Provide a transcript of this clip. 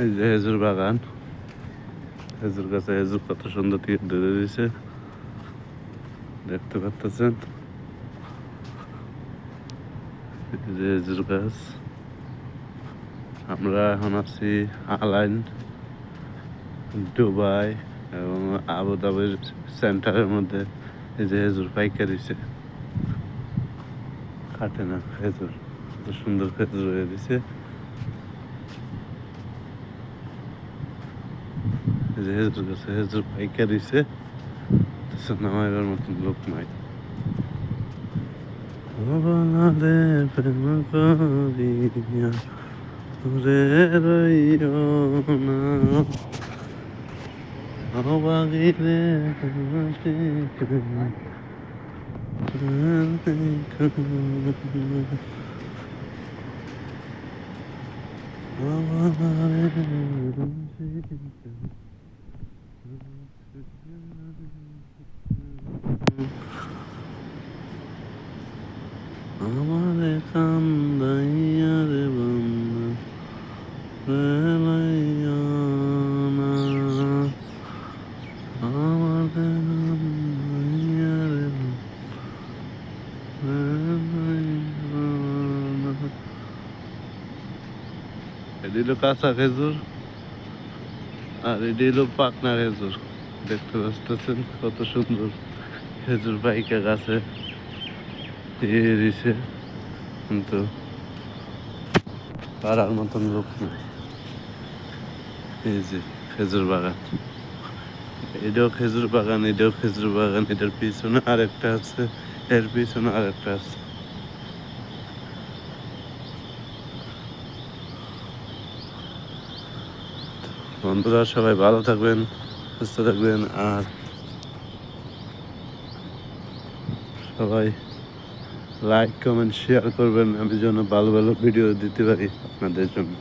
এই যে খেজুর বাগান, খেজুর গাছে খেজুর কত সুন্দর তীর ধরে দিয়েছে দেখতে পাচ্ছেন। এই যে খেজুর গাছ। আমরা এখন আছি আলাইন, দুবাই এবং আবুধাবির সেন্টারের মধ্যে। এই যে খেজুর পাইকারিছে, কাটে না খেজুর, কত সুন্দর খেজুর হয়ে দিছে। এই যে খেজুর গাছে খেজুর পাইকারিছে, নামাইবার মতন লোক নাই। বলারে প্রেম করিয়া রে রইও না, অবাগিরে আমারে কান্দাইয়া রে বন্ধু বেলাইয়া না, আমারে কান্দাইয়া রে বেলাইয়া না। এটি হলো কাঁচা খেজুর আর এটি হলো পাকনা খেজুর। দেখতে পাচ্ছেন কত সুন্দর খেজুর পাইকা গাছে দিয়ে দিছে, কিন্তু পারার মতন লোক নাই। এই যে খেজুর বাগান, এটাও খেজুর বাগান, এটাও খেজুর বাগান, এটার পিছনে আরেকটা আছে, এর পিছনে আরেকটা আছে। বন্ধুরা সবাই ভালো থাকবেন, সুস্থ থাকবেন, আর সবাই লাইক কমেন্ট শেয়ার করবেন, আমি যেন ভালো ভালো ভিডিও দিতে পারি আপনাদের জন্য।